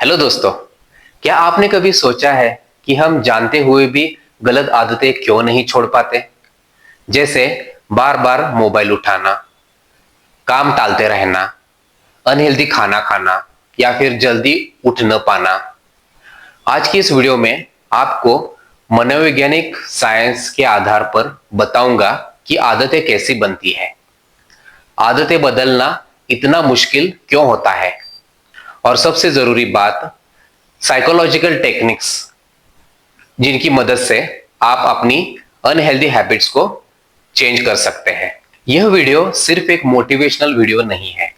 Hello दोस्तों। क्या आपने कभी सोचा है कि हम जानते हुए भी गलत आदतें क्यों नहीं छोड़ पाते? जैसे बार बार मोबाइल उठाना, काम टालते रहना, अनहेल्दी खाना खाना या फिर जल्दी उठ न पाना। आज की इस वीडियो में आपको मनोवैज्ञानिक साइंस के आधार पर बताऊंगा कि आदतें कैसी बनती है, आदतें बदलना इतना मुश्किल क्यों होता है, और सबसे जरूरी बात, साइकोलॉजिकल टेक्निक्स जिनकी मदद से आप अपनी अनहेल्दी हैबिट्स को चेंज कर सकते हैं। यह वीडियो सिर्फ एक मोटिवेशनल वीडियो नहीं है,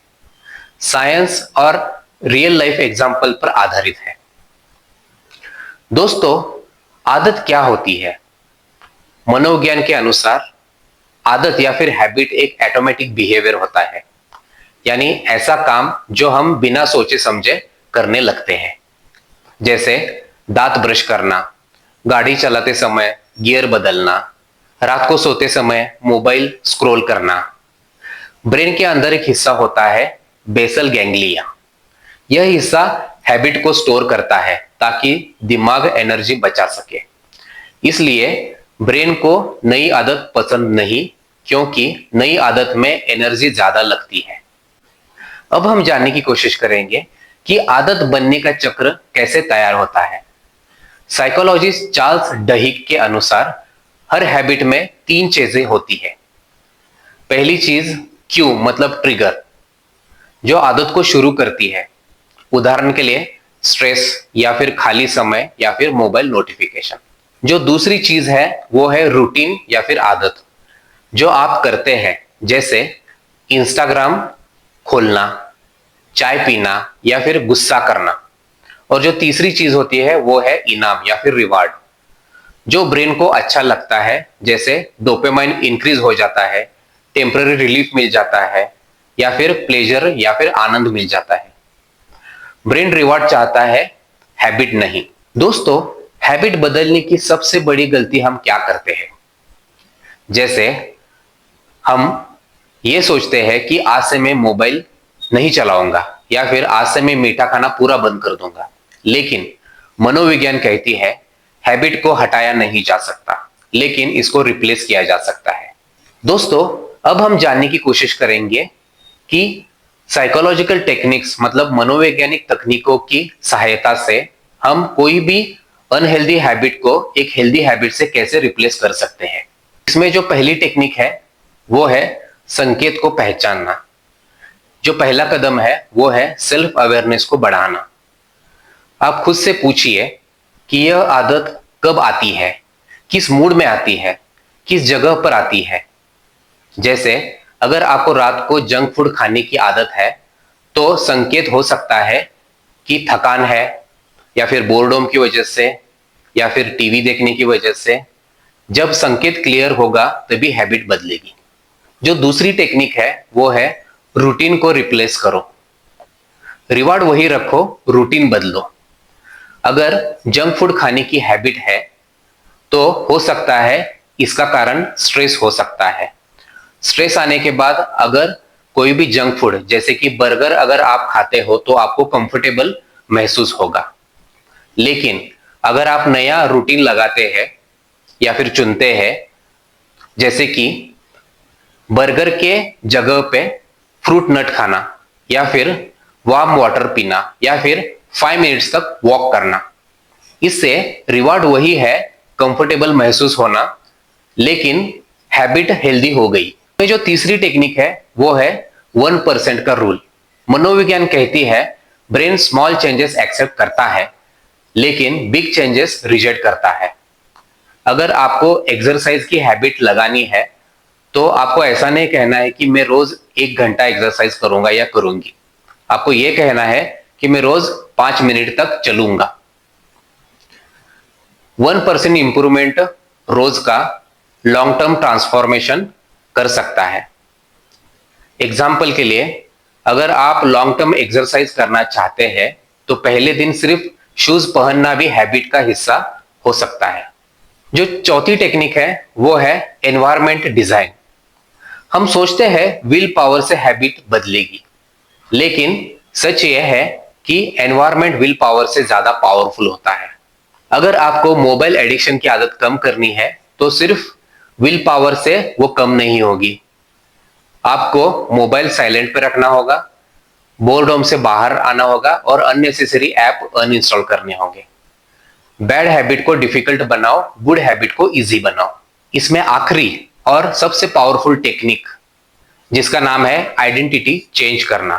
साइंस और रियल लाइफ एग्जाम्पल पर आधारित है। दोस्तों, आदत क्या होती है? मनोविज्ञान के अनुसार आदत या फिर हैबिट एक ऑटोमेटिक बिहेवियर होता है, यानी ऐसा काम जो हम बिना सोचे समझे करने लगते हैं। जैसे दांत ब्रश करना, गाड़ी चलाते समय गियर बदलना, रात को सोते समय मोबाइल स्क्रॉल करना। ब्रेन के अंदर एक हिस्सा होता है बेसल गैंग्लिया। यह हिस्सा हैबिट को स्टोर करता है ताकि दिमाग एनर्जी बचा सके। इसलिए ब्रेन को नई आदत पसंद नहीं, क्योंकि नई आदत में एनर्जी ज्यादा लगती है। अब हम जानने की कोशिश करेंगे कि आदत बनने का चक्र कैसे तैयार होता है। साइकोलॉजिस्ट चार्ल्स डहिक के अनुसार हर हैबिट में तीन चीजें होती है। पहली चीज क्यू मतलब ट्रिगर, जो आदत को शुरू करती है। उदाहरण के लिए स्ट्रेस या फिर खाली समय या फिर मोबाइल नोटिफिकेशन। जो दूसरी चीज है वो है रूटीन या फिर आदत, जो आप करते हैं, जैसे इंस्टाग्राम खोलना, चाय पीना या फिर गुस्सा करना। और जो तीसरी चीज होती है वो है इनाम या फिर रिवार्ड, जो ब्रेन को अच्छा लगता है, जैसे डोपामाइन इंक्रीज हो जाता है, टेम्पररी रिलीफ मिल जाता है या फिर प्लेजर या फिर आनंद मिल जाता है। ब्रेन रिवार्ड चाहता है, हैबिट नहीं। दोस्तों, हैबिट बदलने की सबसे बड़ी गलती हम क्या करते हैं? जैसे हम ये सोचते हैं कि आज से मैं मोबाइल नहीं चलाऊंगा या फिर आज से मैं मीठा खाना पूरा बंद कर दूंगा। लेकिन मनोविज्ञान कहती है हैबिट को हटाया नहीं जा सकता, लेकिन इसको रिप्लेस किया जा सकता है। दोस्तों, अब हम जानने की कोशिश करेंगे कि साइकोलॉजिकल टेक्निक्स मतलब मनोवैज्ञानिक तकनीकों की सहायता से हम कोई भी अनहेल्दी हैबिट को एक हेल्दी हैबिट से कैसे रिप्लेस कर सकते हैं। इसमें जो पहली टेक्निक है वो है संकेत को पहचानना। जो पहला कदम है वो है सेल्फ अवेयरनेस को बढ़ाना। आप खुद से पूछिए कि यह आदत कब आती है, किस मूड में आती है, किस जगह पर आती है। जैसे अगर आपको रात को जंक फूड खाने की आदत है तो संकेत हो सकता है कि थकान है, या फिर बोर्डम की वजह से, या फिर टीवी देखने की वजह से। जब संकेत क्लियर होगा तभी हैबिट बदलेगी। जो दूसरी टेक्निक है वो है रूटीन को रिप्लेस करो। रिवार्ड वही रखो, रूटीन बदलो। अगर जंक फूड खाने की हैबिट है तो हो सकता है इसका कारण स्ट्रेस हो सकता है। स्ट्रेस आने के बाद अगर कोई भी जंक फूड जैसे कि बर्गर अगर आप खाते हो तो आपको कंफर्टेबल महसूस होगा। लेकिन अगर आप नया रूटीन लगाते हैं या फिर चुनते हैं, जैसे कि बर्गर के जगह पे फ्रूट नट खाना या फिर वार्म वाटर पीना या फिर 5 मिनट्स तक वॉक करना, इससे रिवार्ड वही है, कंफर्टेबल महसूस होना, लेकिन हैबिट हेल्दी हो गई। जो तीसरी टेक्निक है वो है 1% का रूल। मनोविज्ञान कहती है ब्रेन स्मॉल चेंजेस एक्सेप्ट करता है, लेकिन बिग चेंजेस रिजेक्ट करता है। अगर आपको एक्सरसाइज की हैबिट लगानी है तो आपको ऐसा नहीं कहना है कि मैं रोज 1 घंटा एक्सरसाइज करूंगा या करूंगी। आपको यह कहना है कि मैं रोज 5 मिनट तक चलूंगा। 1% इंप्रूवमेंट रोज का लॉन्ग टर्म ट्रांसफॉर्मेशन कर सकता है। एग्जाम्पल के लिए, अगर आप लॉन्ग टर्म एक्सरसाइज करना चाहते हैं तो पहले दिन सिर्फ शूज पहनना भी हैबिट का हिस्सा हो सकता है। जो चौथी टेक्निक है वो है एनवायरमेंट डिजाइन। हम सोचते हैं विल पावर से हैबिट बदलेगी, लेकिन सच यह है कि एनवायरमेंट विल पावर से ज्यादा पावरफुल होता है। अगर आपको मोबाइल एडिक्शन की आदत कम करनी है तो सिर्फ विल पावर से वो कम नहीं होगी। आपको मोबाइल साइलेंट पे रखना होगा, बोर्डम से बाहर आना होगा और अननेसेसरी ऐप अनइंस्टॉल करने होंगे। बैड हैबिट को डिफिकल्ट बनाओ, गुड हैबिट को इजी बनाओ। इसमें आखिरी और सबसे पावरफुल टेक्निक जिसका नाम है आइडेंटिटी चेंज करना।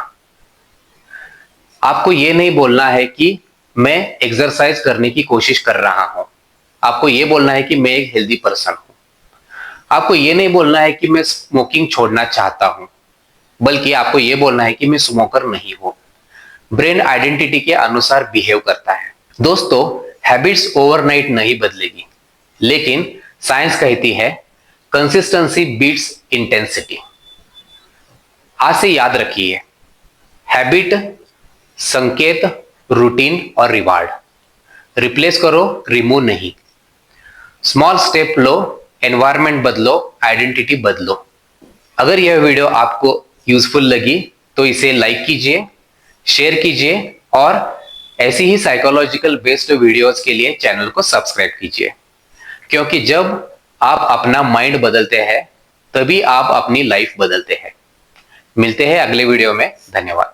आपको यह नहीं बोलना है कि मैं एक्सरसाइज करने की कोशिश कर रहा हूं। आपको यह बोलना है कि मैं एक हेल्दी पर्सन हूं। आपको यह नहीं बोलना है कि मैं स्मोकिंग छोड़ना चाहता हूं, बल्कि आपको यह बोलना है कि मैं स्मोकर नहीं हूं। ब्रेन आइडेंटिटी के अनुसार बिहेव करता है। दोस्तों, हैबिट्स ओवरनाइट नहीं बदलेगी, लेकिन साइंस कहती है कंसिस्टेंसी बीट्स इंटेंसिटी। आज से याद रखिए, हैबिट, संकेत, रूटीन और रिवार्ड। रिप्लेस करो, रिमूव नहीं। स्मॉल स्टेप लो, एनवायरनमेंट बदलो, आइडेंटिटी बदलो। अगर यह वीडियो आपको यूजफुल लगी तो इसे लाइक कीजिए, शेयर कीजिए और ऐसी ही साइकोलॉजिकल बेस्ड वीडियोस के लिए चैनल को सब्सक्राइब कीजिए, क्योंकि जब आप अपना माइंड बदलते हैं तभी आप अपनी लाइफ बदलते हैं। मिलते हैं अगले वीडियो में। धन्यवाद।